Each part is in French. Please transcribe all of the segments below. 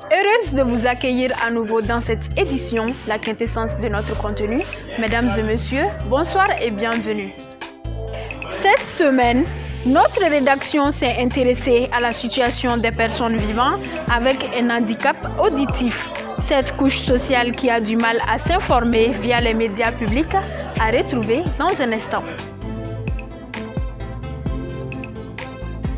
Heureuse de vous accueillir à nouveau dans cette édition, la quintessence de notre contenu. Mesdames et messieurs, bonsoir et bienvenue. Cette semaine, notre rédaction s'est intéressée à la situation des personnes vivant avec un handicap auditif. Cette couche sociale qui a du mal à s'informer via les médias publics à retrouver dans un instant.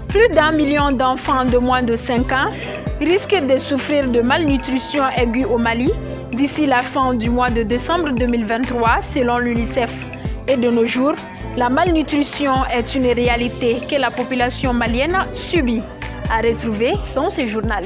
Plus d'1 million d'enfants de moins de 5 ans risquent de souffrir de malnutrition aiguë au Mali d'ici la fin du mois de décembre 2023 selon l'UNICEF. Et de nos jours, la malnutrition est une réalité que la population malienne subit. À retrouver dans ce journal.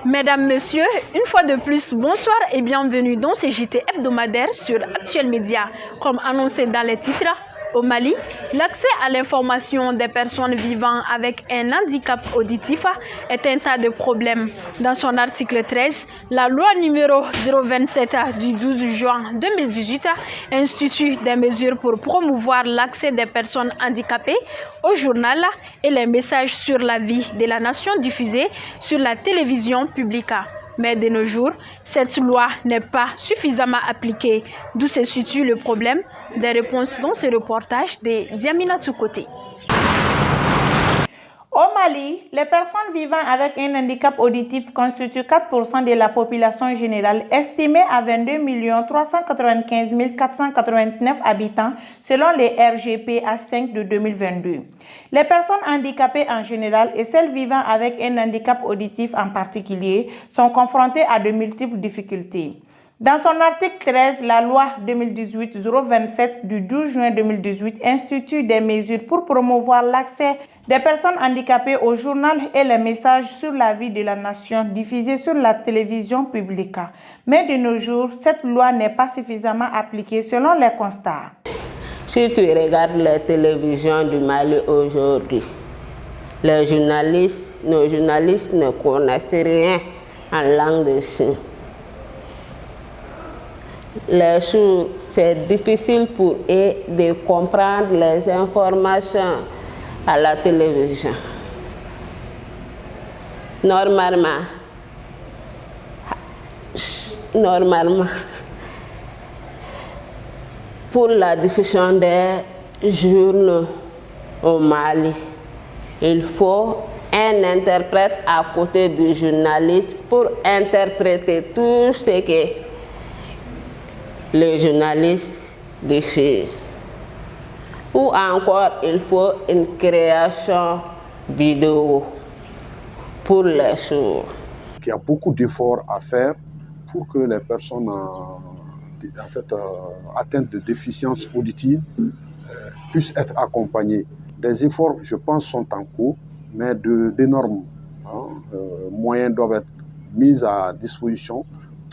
Mesdames, Messieurs, une fois de plus, bonsoir et bienvenue dans ce JT hebdomadaire sur Actuel Média. Comme annoncé dans les titres, au Mali, l'accès à l'information des personnes vivant avec un handicap auditif est un tas de problèmes. Dans son article 13, la loi numéro 027 du 12 juin 2018 institue des mesures pour promouvoir l'accès des personnes handicapées au journal et les messages sur la vie de la nation diffusés sur la télévision publique. Mais de nos jours, cette loi n'est pas suffisamment appliquée, d'où se situe le problème. Des réponses dans ce reportage de Diamina Tsoukoté. Au Mali, les personnes vivant avec un handicap auditif constituent 4% de la population générale, estimée à 22 395 489 habitants, selon les RGP A5 de 2022. Les personnes handicapées en général et celles vivant avec un handicap auditif en particulier sont confrontées à de multiples difficultés. Dans son article 13, la loi 2018-027 du 12 juin 2018 institue des mesures pour promouvoir l'accès des personnes handicapées au journal et les messages sur la vie de la nation diffusés sur la télévision publique. Mais de nos jours, cette loi n'est pas suffisamment appliquée selon les constats. Si tu regardes la télévision du Mali aujourd'hui, nos journalistes ne connaissent rien en langue de signes. Les sourds, c'est difficile pour eux de comprendre les informations à la télévision. Normalement, pour la diffusion des journaux au Mali, il faut un interprète à côté du journaliste pour interpréter tout ce que les journalistes diffusent. Ou encore, il faut une création vidéo pour les sourds. Il y a beaucoup d'efforts à faire pour que les personnes atteintes de déficience auditive puissent être accompagnées. Des efforts, je pense, sont en cours, mais d'énormes moyens doivent être mis à disposition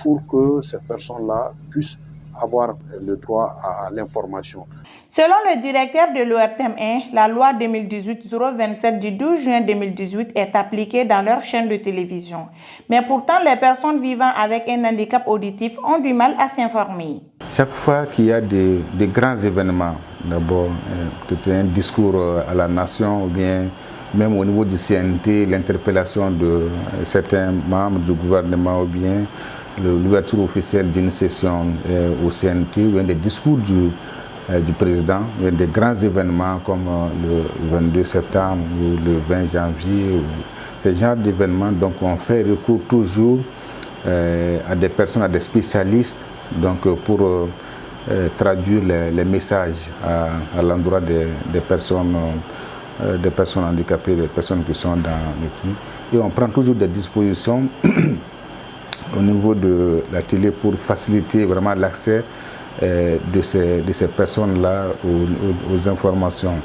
pour que ces personnes-là puissent avoir le droit à l'information. Selon le directeur de l'ORTM 1, la loi 2018-027 du 12 juin 2018 est appliquée dans leur chaîne de télévision. Mais pourtant, les personnes vivant avec un handicap auditif ont du mal à s'informer. Chaque fois qu'il y a des grands événements, d'abord un discours à la nation ou bien même au niveau du CNT, l'interpellation de certains membres du gouvernement ou bien l'ouverture officielle d'une session au CNT, ou bien des discours du président, ou bien des grands événements comme le 22 septembre ou le 20 janvier. Ce genre d'événements, donc on fait recours toujours à des personnes, à des spécialistes, donc pour traduire les messages à l'endroit des personnes handicapées, des personnes qui sont dans le truc. Et on prend toujours des dispositions au niveau de la télé pour faciliter vraiment l'accès de ces personnes-là aux informations.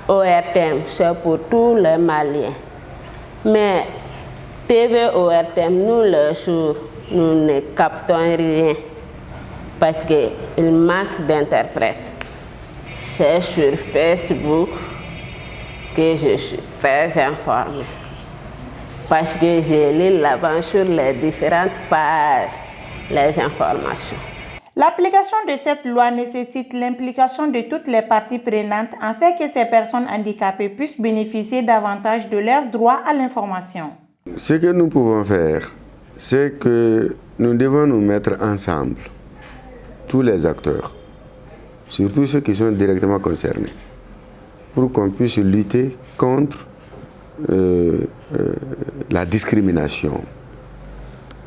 ORTM, c'est pour tous les Maliens. Mais TV ORTM, nous les sourds, nous ne captons rien parce qu'il manque d'interprètes. C'est sur Facebook que je suis très informée. Parce que j'ai lu là-bas sur les différentes pages les informations. L'application de cette loi nécessite l'implication de toutes les parties prenantes afin que ces personnes handicapées puissent bénéficier davantage de leurs droits à l'information. Ce que nous pouvons faire, c'est que nous devons nous mettre ensemble, tous les acteurs, surtout ceux qui sont directement concernés, pour qu'on puisse lutter contre la discrimination.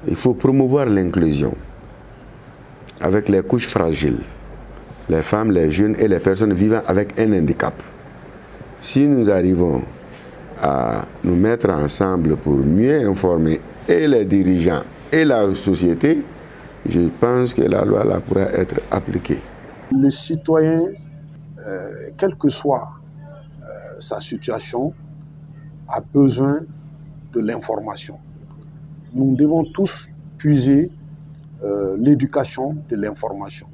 Il faut promouvoir l'inclusion avec les couches fragiles, les femmes, les jeunes et les personnes vivant avec un handicap. Si nous arrivons à nous mettre ensemble pour mieux informer et les dirigeants et la société, je pense que la loi là pourra être appliquée. Le citoyen, quelle que soit sa situation, a besoin de l'information. Nous devons tous puiser l'éducation de l'information.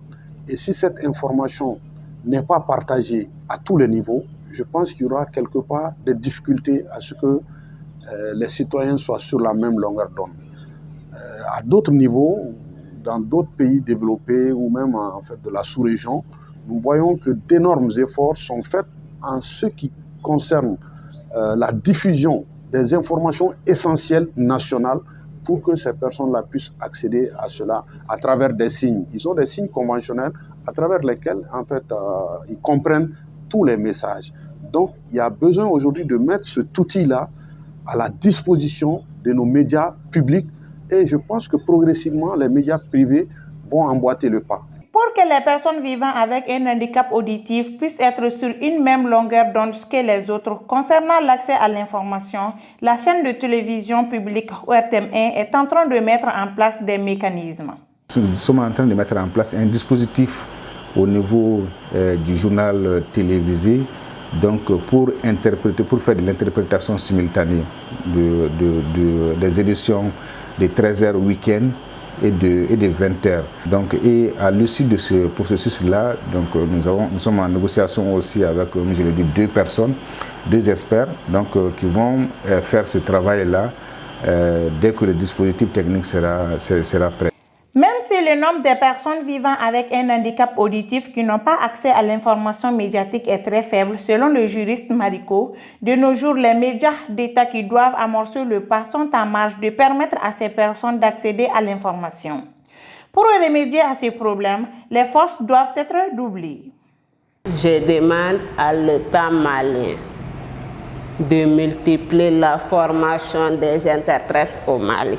Et si cette information n'est pas partagée à tous les niveaux, je pense qu'il y aura quelque part des difficultés à ce que les citoyens soient sur la même longueur d'onde. À d'autres niveaux, dans d'autres pays développés ou même en fait de la sous-région, nous voyons que d'énormes efforts sont faits en ce qui concerne la diffusion des informations essentielles nationales pour que ces personnes-là puissent accéder à cela à travers des signes. Ils ont des signes conventionnels à travers lesquels en fait, ils comprennent tous les messages. Donc il y a besoin aujourd'hui de mettre cet outil-là à la disposition de nos médias publics et je pense que progressivement les médias privés vont emboîter le pas. Pour que les personnes vivant avec un handicap auditif puissent être sur une même longueur d'onde que les autres concernant l'accès à l'information, la chaîne de télévision publique ORTM1 est en train de mettre en place des mécanismes. Nous sommes en train de mettre en place un dispositif au niveau du journal télévisé donc pour faire de l'interprétation simultanée des éditions de 13h week-end et de 20h. Donc, et à l'issue de ce processus-là, nous sommes en négociation aussi avec, je l'ai dit, 2 personnes, 2 experts donc, qui vont faire ce travail-là dès que le dispositif technique sera prêt. Même si le nombre de personnes vivant avec un handicap auditif qui n'ont pas accès à l'information médiatique est très faible, selon le juriste Marico, de nos jours, les médias d'État qui doivent amorcer le pas sont en marge de permettre à ces personnes d'accéder à l'information. Pour remédier à ces problèmes, les forces doivent être doublées. Je demande à l'État malien de multiplier la formation des interprètes au Mali.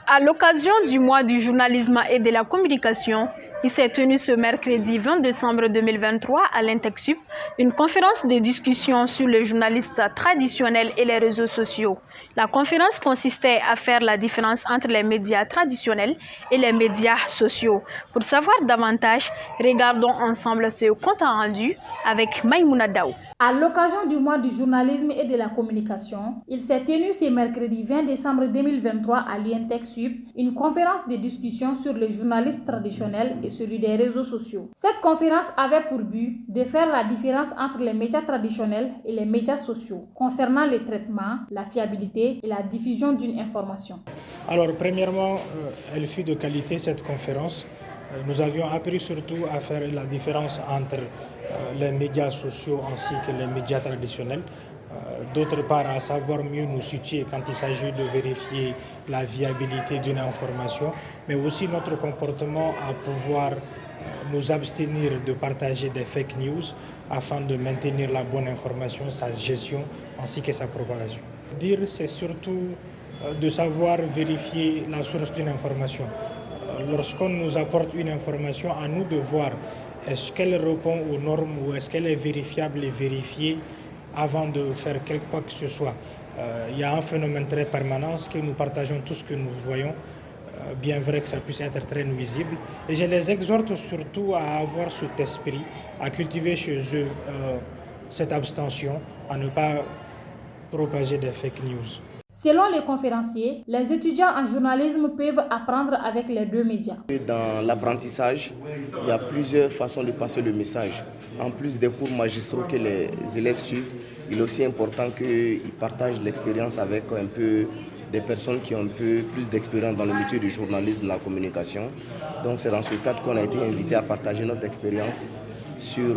À l'occasion du mois du journalisme et de la communication, il s'est tenu ce mercredi 20 décembre 2023 à l'Intexup une conférence de discussion sur le journaliste traditionnel et les réseaux sociaux. La conférence consistait à faire la différence entre les médias traditionnels et les médias sociaux. Pour savoir davantage, regardons ensemble ce compte rendu avec Maïmouna Daou. À l'occasion du mois du journalisme et de la communication, il s'est tenu ce mercredi 20 décembre 2023 à l'INTEC-SUP une conférence de discussion sur le journalisme traditionnel et celui des réseaux sociaux. Cette conférence avait pour but de faire la différence entre les médias traditionnels et les médias sociaux concernant le traitement, la fiabilité et la diffusion d'une information. Alors, premièrement, elle fut de qualité cette conférence. Nous avions appris surtout à faire la différence entre les médias sociaux ainsi que les médias traditionnels. D'autre part, à savoir mieux nous situer quand il s'agit de vérifier la viabilité d'une information, mais aussi notre comportement à pouvoir nous abstenir de partager des fake news afin de maintenir la bonne information, sa gestion ainsi que sa propagation. Dire, c'est surtout de savoir vérifier la source d'une information. Lorsqu'on nous apporte une information, à nous de voir est-ce qu'elle répond aux normes ou est-ce qu'elle est vérifiable et vérifiée avant de faire quoi que ce soit. Il y a un phénomène très permanent que nous partageons tout ce que nous voyons, bien vrai que ça puisse être très nuisible. Et je les exhorte surtout à avoir cet esprit, à cultiver chez eux cette abstention, à ne pas propager des fake news. Selon les conférenciers, les étudiants en journalisme peuvent apprendre avec les 2 médias. Dans l'apprentissage, il y a plusieurs façons de passer le message. En plus des cours magistraux que les élèves suivent, il est aussi important qu'ils partagent l'expérience avec un peu des personnes qui ont un peu plus d'expérience dans le métier du journalisme, de la communication. Donc c'est dans ce cadre qu'on a été invité à partager notre expérience sur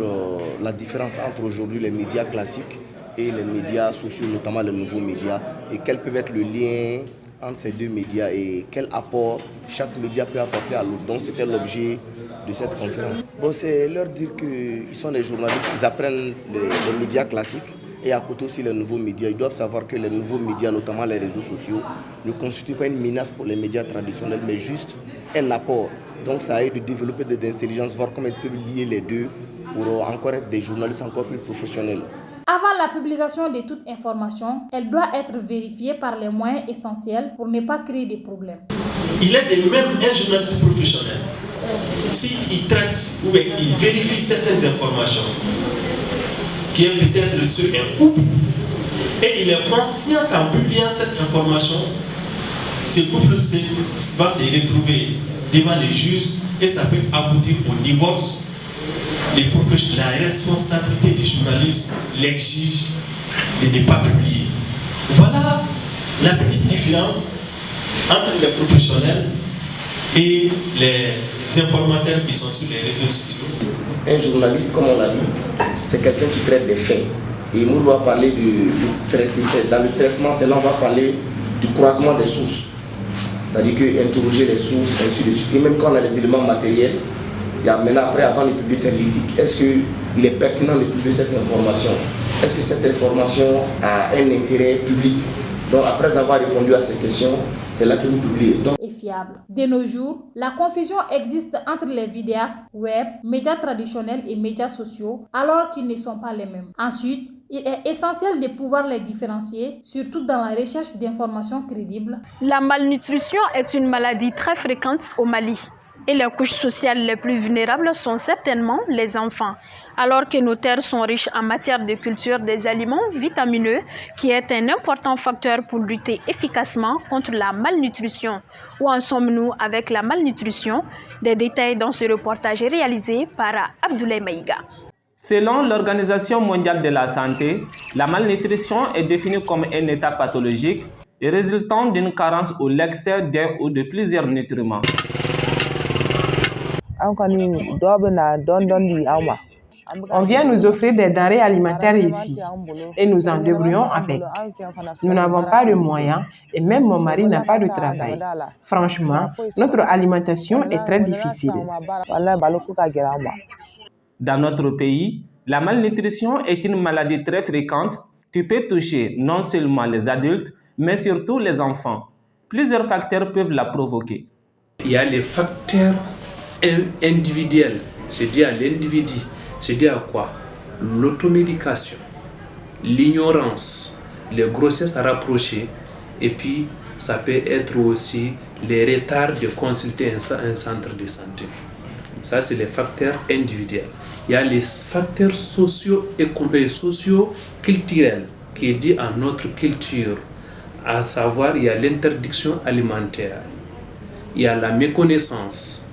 la différence entre aujourd'hui les médias classiques et les médias sociaux, notamment les nouveaux médias, et quel peut être le lien entre ces deux médias et quel apport chaque média peut apporter à l'autre. Donc c'était l'objet de cette conférence. Bon, c'est leur dire qu'ils sont des journalistes, ils apprennent les médias classiques et à côté aussi les nouveaux médias. Ils doivent savoir que les nouveaux médias, notamment les réseaux sociaux, ne constituent pas une menace pour les médias traditionnels, mais juste un apport. Donc ça aide de développer des intelligences, voir comment ils peuvent lier les deux pour encore être des journalistes encore plus professionnels. Avant la publication de toute information, elle doit être vérifiée par les moyens essentiels pour ne pas créer des problèmes. Il est de même un journaliste professionnel. S'il traite ou il vérifie certaines informations, qui est peut-être sur un couple, et il est conscient qu'en publiant cette information, ce couple va se retrouver devant les juges et ça peut aboutir au divorce. La responsabilité du journaliste l'exige de ne pas publier. Voilà la petite différence entre les professionnels et les informateurs qui sont sur les réseaux sociaux. Un journaliste, comme on l'a dit, c'est quelqu'un qui traite des faits. Et nous, on va parler du traité. Dans le traitement, c'est là on va parler du croisement des sources. C'est-à-dire qu'interroger les sources, ainsi de suite. Et même quand on a les éléments matériels, il y a maintenant, après, avant de publier cette l'éthique, est-ce qu'il est pertinent de publier cette information? Est-ce que cette information a un intérêt public? Donc, après avoir répondu à ces questions, c'est là que vous publiez. Et fiable. De nos jours, la confusion existe entre les vidéastes web, médias traditionnels et médias sociaux, alors qu'ils ne sont pas les mêmes. Ensuite, il est essentiel de pouvoir les différencier, surtout dans la recherche d'informations crédibles. La malnutrition est une maladie très fréquente au Mali. Et les couches sociales les plus vulnérables sont certainement les enfants. Alors que nos terres sont riches en matière de culture des aliments vitamineux, qui est un important facteur pour lutter efficacement contre la malnutrition. Où en sommes-nous avec la malnutrition? Des détails dans ce reportage réalisé par Abdoulaye Maïga. Selon l'Organisation mondiale de la santé, la malnutrition est définie comme un état pathologique et résultant d'une carence ou l'excès d'un ou de plusieurs nutriments. On vient nous offrir des denrées alimentaires ici et nous en débrouillons avec. Nous n'avons pas de moyens et même mon mari n'a pas de travail. Franchement, notre alimentation est très difficile. Dans notre pays, la malnutrition est une maladie très fréquente qui peut toucher non seulement les adultes, mais surtout les enfants. Plusieurs facteurs peuvent la provoquer. Il y a les facteurs individuels, c'est dû à l'individu, c'est dû à quoi? L'automédication, l'ignorance, les grossesses rapprochées, et puis ça peut être aussi les retards de consulter un centre de santé. Ça, c'est les facteurs individuels. Il y a les facteurs socio-culturels qui est dû à notre culture, à savoir il y a l'interdiction alimentaire, il y a la méconnaissance,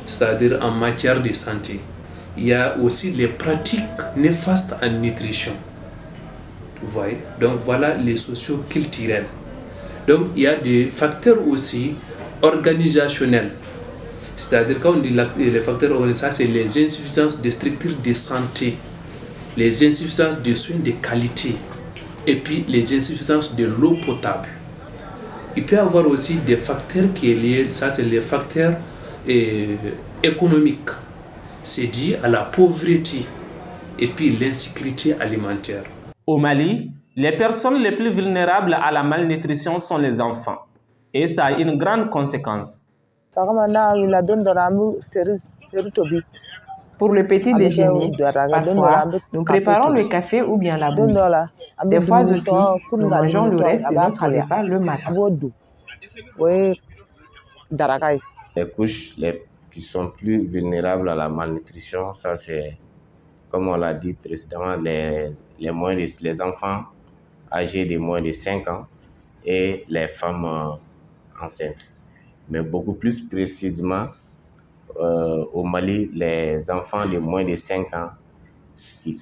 c'est-à-dire en matière de santé. Il y a aussi les pratiques néfastes en nutrition. Vous voyez? Donc voilà les socio-culturels. Donc il y a des facteurs aussi organisationnels. C'est-à-dire quand on dit les facteurs organisationnels, c'est les insuffisances des structures de santé, les insuffisances de soins de qualité et puis les insuffisances de l'eau potable. Il peut y avoir aussi des facteurs qui sont liés, ça c'est les facteurs économiques. C'est dû à la pauvreté et puis l'insécurité alimentaire. Au Mali, les personnes les plus vulnérables à la malnutrition sont les enfants. Et ça a une grande conséquence. Pour le petit déjeuner, parfois, nous préparons le café ou bien la bouillie. Des fois aussi, nous mangeons le reste de notre repas le matin. Les couches qui sont plus vulnérables à la malnutrition, ça c'est, comme on l'a dit précédemment, les enfants âgés de moins de 5 ans et les femmes enceintes. Mais beaucoup plus précisément, au Mali, les enfants de moins de 5 ans,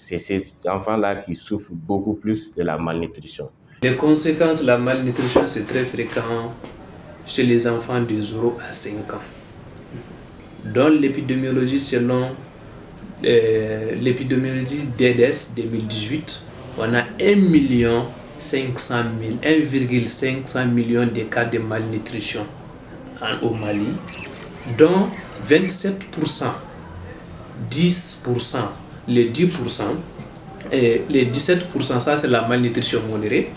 c'est ces enfants-là qui souffrent beaucoup plus de la malnutrition. Les conséquences de la malnutrition, c'est très fréquent chez les enfants de 0 à 5 ans. Dans l'épidémiologie, selon l'épidémiologie DEDES 2018, on a 1,5 million de cas de malnutrition au Mali, dont 27%, 10%, les 10%, et les 17%, ça c'est la malnutrition modérée,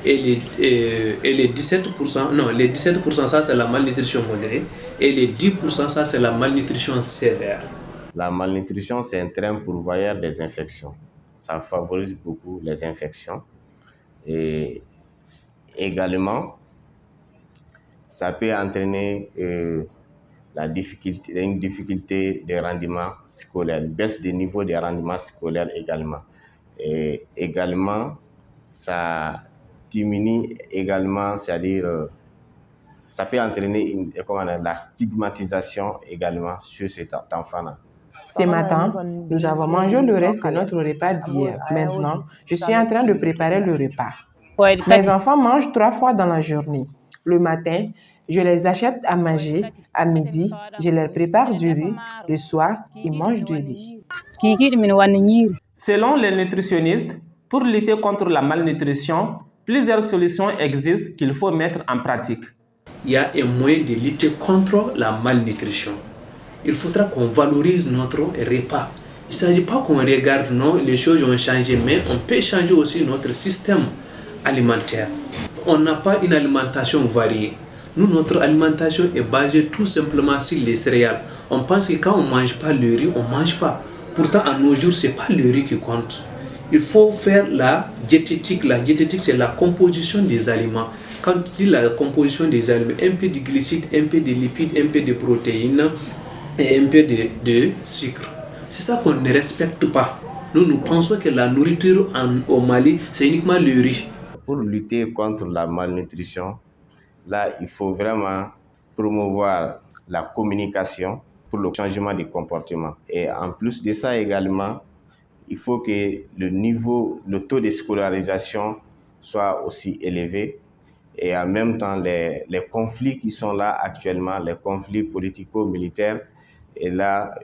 et les 17%, non, les 17% ça c'est la malnutrition modérée, et les 10% ça c'est la malnutrition sévère. La malnutrition, c'est un terrain pourvoyeur des infections. Ça favorise beaucoup les infections. Et également, ça peut entraîner une difficulté de rendement scolaire, une baisse des niveaux de rendement scolaire également. Et également, ça diminue également, c'est-à-dire, ça peut entraîner la stigmatisation également sur cet enfant-là. Ce matin, nous avons mangé le reste de notre repas d'hier. Maintenant, je suis en train de préparer le repas. Mes enfants mangent 3 fois dans la journée. Le matin, je les achète à manger. À midi, je leur prépare du riz. Le soir, ils mangent du riz. Selon les nutritionnistes, pour lutter contre la malnutrition, plusieurs solutions existent qu'il faut mettre en pratique. Il y a un moyen de lutter contre la malnutrition. Il faudra qu'on valorise notre repas. Il ne s'agit pas qu'on regarde, non, les choses ont changé, mais on peut changer aussi notre système alimentaire. On n'a pas une alimentation variée. Nous, notre alimentation est basée tout simplement sur les céréales. On pense que quand on ne mange pas le riz, on ne mange pas. Pourtant, à nos jours, ce n'est pas le riz qui compte. Il faut faire la diététique. La diététique, c'est la composition des aliments. Quand tu dis la composition des aliments, un peu de glucides, un peu de lipides, un peu de protéines, et un peu de sucre. C'est ça qu'on ne respecte pas. Nous pensons que la nourriture au Mali, c'est uniquement le riz. Pour lutter contre la malnutrition, là, il faut vraiment promouvoir la communication pour le changement des comportements. Et en plus de ça également, il faut que le taux de scolarisation soit aussi élevé. Et en même temps, les conflits qui sont là actuellement, les conflits politico-militaires, et là,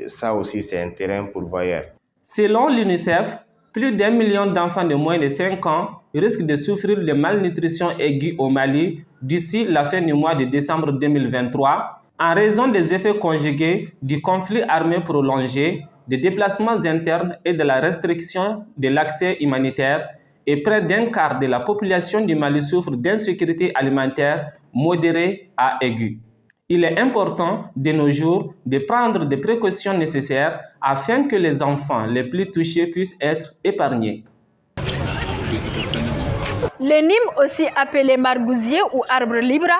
ça aussi, c'est un terrain pourvoyeur. Selon l'UNICEF, plus d'1 million d'enfants de moins de 5 ans risquent de souffrir de malnutrition aiguë au Mali d'ici la fin du mois de décembre 2023 en raison des effets conjugués du conflit armé prolongé, des déplacements internes et de la restriction de l'accès humanitaire. Et près d'un quart de la population du Mali souffre d'insécurité alimentaire modérée à aiguë. Il est important de nos jours de prendre des précautions nécessaires afin que les enfants les plus touchés puissent être épargnés. Le Nîmes, aussi appelé margousier ou arbre libre,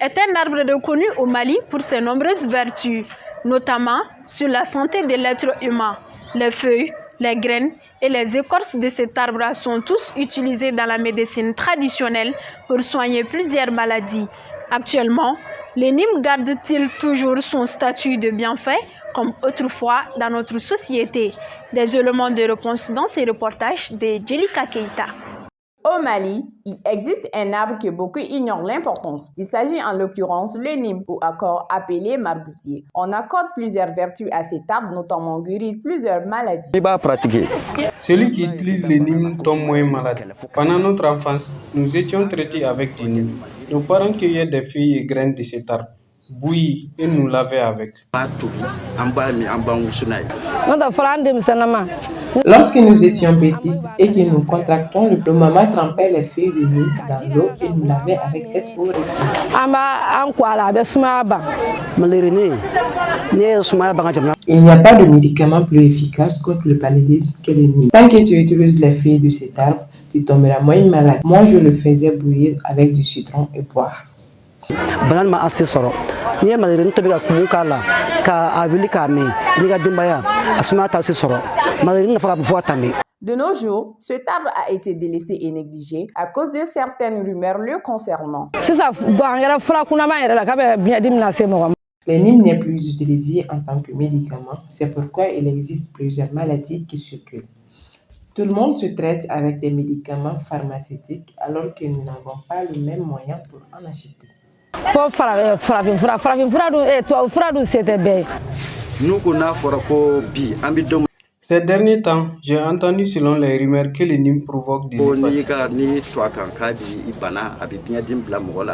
est un arbre reconnu au Mali pour ses nombreuses vertus, notamment sur la santé de l'être humain. Les feuilles, les graines et les écorces de cet arbre sont tous utilisés dans la médecine traditionnelle pour soigner plusieurs maladies. Actuellement, le Nîmes garde-t-il toujours son statut de bienfait comme autrefois dans notre société? Des éléments de réponse dans ces reportages de Djelika Keita. Au Mali, il existe un arbre que beaucoup ignorent l'importance. Il s'agit en l'occurrence le Nîmes, ou encore appelé margousier. On accorde plusieurs vertus à cet arbre, notamment guérir plusieurs maladies. Celui qui utilise le Nîmes tombe moins malade. Pendant notre enfance, nous étions traités avec du Nîmes. Nos parents cueillaient des feuilles et graines de cet arbre, bouillis, et nous lavaient avec. Lorsque nous étions petites et que nous contractons, le maman trempait les feuilles de Nîmes dans l'eau et nous lavait avec cette eau retenue. Il n'y a pas de médicament plus efficace contre le paludisme que le Nîmes. Tant que tu utilises les feuilles de cet arbre, tu tomberas moins malade. Moi, je le faisais bouillir avec du citron et boire. De nos jours, cet arbre a été délaissé et négligé à cause de certaines rumeurs le concernant. Le Nîmes n'est plus utilisé en tant que médicament, c'est pourquoi il existe plusieurs maladies qui circulent. Tout le monde se traite avec des médicaments pharmaceutiques alors que nous n'avons pas le même moyen pour en acheter. Ces derniers temps, j'ai entendu selon les rumeurs que les Nîmes provoquent des hépatites.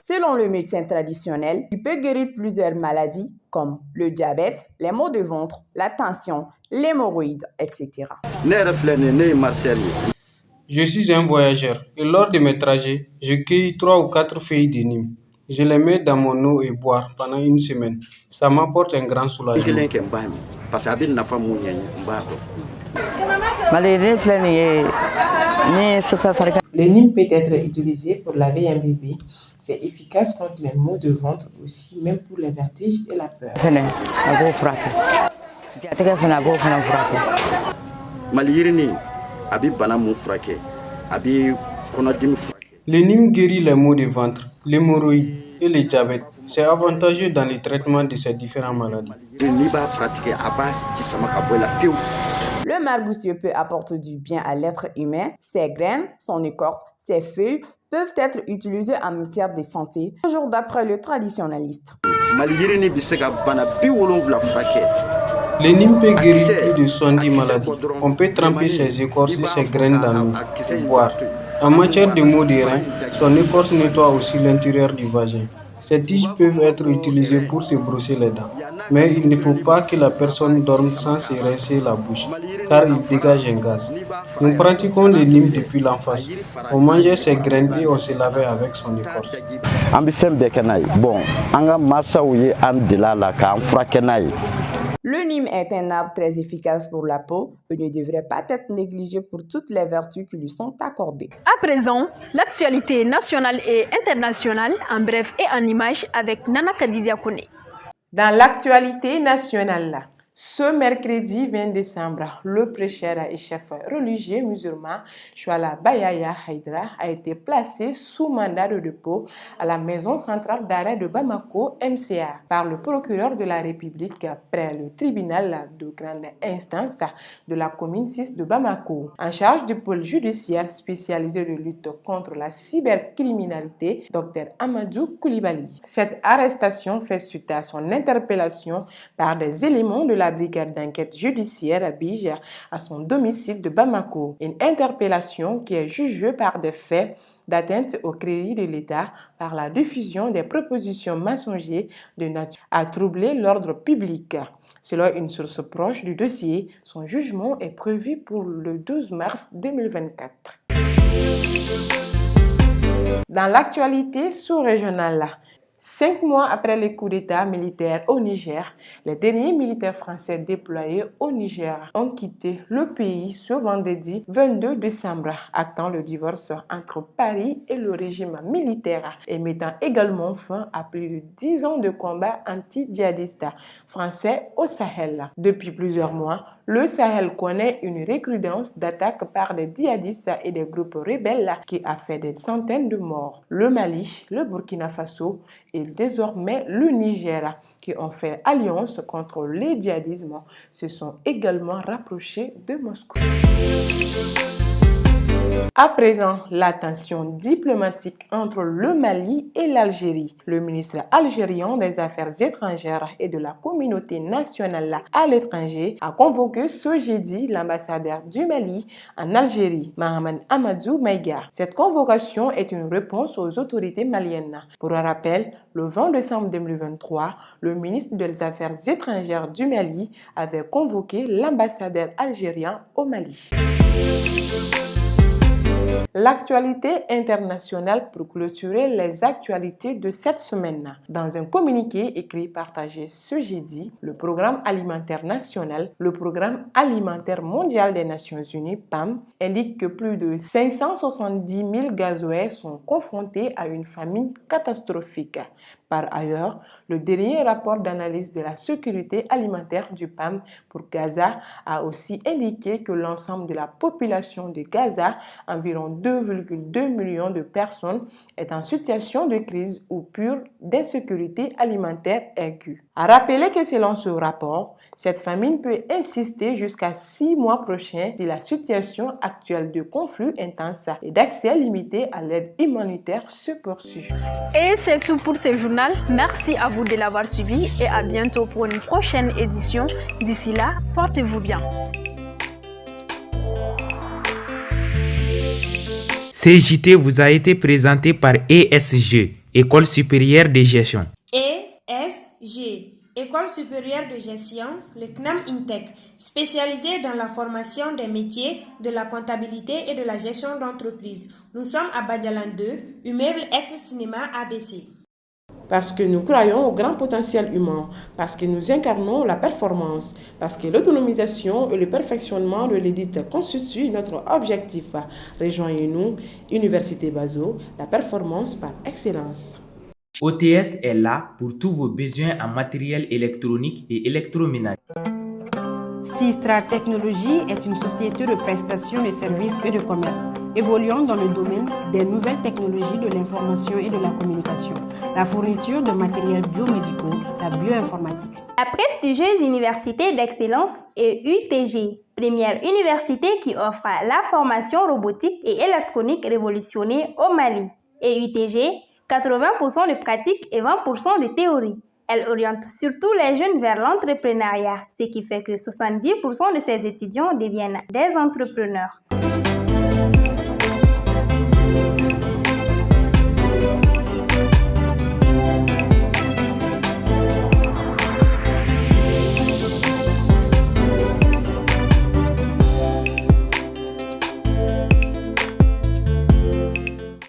Selon le médecin traditionnel, il peut guérir plusieurs maladies comme le diabète, les maux de ventre, la tension, l'hémorroïde, etc. Je suis un voyageur et lors de mes trajets, je cueille 3 ou 4 feuilles de Nîmes. Je les mets dans mon eau et boire pendant une semaine. Ça m'apporte un grand soulagement. Le Nîmes peut être utilisé pour laver un bébé. C'est efficace contre les maux de ventre aussi, même pour les vertiges et la peur. Le Nîmes guérit les maux de ventre, l'hémorroïde et le diabète. C'est avantageux dans le traitement de ces différentes maladies. Le margousier peut apporter du bien à l'être humain. Ses graines, son écorce, ses feuilles peuvent être utilisées en matière de santé, toujours d'après le traditionnaliste. Le Nîmes peut guérir plus de 70 maladies. On peut tremper ses écorces et ses graines dans l'eau et boire. En matière de maux de reins, son écorce nettoie aussi l'intérieur du vagin. Ces tiges peuvent être utilisées pour se brosser les dents. Mais il ne faut pas que la personne dorme sans se rincer la bouche, car il dégage un gaz. Nous pratiquons le Nîmes depuis l'enfance. On mangeait ses graines et on se lavait avec son écorce. Le Nîmes est un arbre très efficace pour la peau et ne devrait pas être négligé pour toutes les vertus qui lui sont accordées. À présent, l'actualité nationale et internationale en bref et en images avec Nana Kadidia Kone. Dans l'actualité nationale, ce mercredi 20 décembre, le prêcheur et chef religieux musulman Chouala Bayaya Haïdra a été placé sous mandat de dépôt à la maison centrale d'arrêt de Bamako, MCA, par le procureur de la République près le tribunal de grande instance de la commune 6 de Bamako, en charge du pôle judiciaire spécialisé de lutte contre la cybercriminalité, Dr Amadou Koulibaly. Cette arrestation fait suite à son interpellation par des éléments de la brigade d'enquête judiciaire à Bige à son domicile de Bamako. Une interpellation qui est jugée par des faits d'atteinte au crédit de l'État par la diffusion des propositions mensongères de nature à troubler l'ordre public. Selon une source proche du dossier, son jugement est prévu pour le 12 mars 2024. Dans l'actualité sous-régionale, 5 mois après le coup d'État militaire au Niger, les derniers militaires français déployés au Niger ont quitté le pays ce vendredi 22 décembre, actant le divorce entre Paris et le régime militaire et mettant également fin à plus de 10 ans de combat anti-djihadistes français au Sahel. Depuis plusieurs mois, le Sahel connaît une recrudescence d'attaques par des djihadistes et des groupes rebelles qui a fait des centaines de morts. Le Mali, le Burkina Faso et désormais le Niger, qui ont fait alliance contre le djihadisme, se sont également rapprochés de Moscou. À présent, la tension diplomatique entre le Mali et l'Algérie. Le ministre algérien des Affaires étrangères et de la communauté nationale à l'étranger a convoqué ce jeudi l'ambassadeur du Mali en Algérie, Mohamed Amadou Maïga. Cette convocation est une réponse aux autorités maliennes. Pour un rappel, le 20 décembre 2023, le ministre des Affaires étrangères du Mali avait convoqué l'ambassadeur algérien au Mali. L'actualité internationale pour clôturer les actualités de cette semaine. Dans un communiqué écrit partagé ce jeudi, le Programme alimentaire national, le Programme alimentaire mondial des Nations Unies, PAM, indique que plus de 570 000 Gazoais sont confrontés à une famine catastrophique. Par ailleurs, le dernier rapport d'analyse de la sécurité alimentaire du PAM pour Gaza a aussi indiqué que l'ensemble de la population de Gaza, environ environ 2,2 millions de personnes est en situation de crise ou pure d'insécurité alimentaire aiguë. À rappeler que selon ce rapport, cette famine peut insister jusqu'à 6 mois prochains si la situation actuelle de conflit intense et d'accès limité à l'aide humanitaire se poursuit. Et c'est tout pour ce journal. Merci à vous de l'avoir suivi et à bientôt pour une prochaine édition. D'ici là, portez-vous bien. Ce JT vous a été présenté par ESG, École supérieure de gestion. ESG, École supérieure de gestion, le CNAM INTEC, spécialisé dans la formation des métiers de la comptabilité et de la gestion d'entreprise. Nous sommes à Badialan 2, immeuble ex-cinéma ABC. Parce que nous croyons au grand potentiel humain, parce que nous incarnons la performance, parce que l'autonomisation et le perfectionnement de l'édite constituent notre objectif. Rejoignez-nous, Université Bazo, la performance par excellence. OTS est là pour tous vos besoins en matériel électronique et électroménager. Sistra Technologies est une société de prestation de services et de commerce, évoluant dans le domaine des nouvelles technologies de l'information et de la communication, la fourniture de matériels biomédicaux, la bioinformatique. La prestigieuse Université d'excellence est UTG, première université qui offre la formation robotique et électronique révolutionnée au Mali. Et UTG, 80% de pratique et 20% de théorie. Elle oriente surtout les jeunes vers l'entrepreneuriat, ce qui fait que 70% de ses étudiants deviennent des entrepreneurs.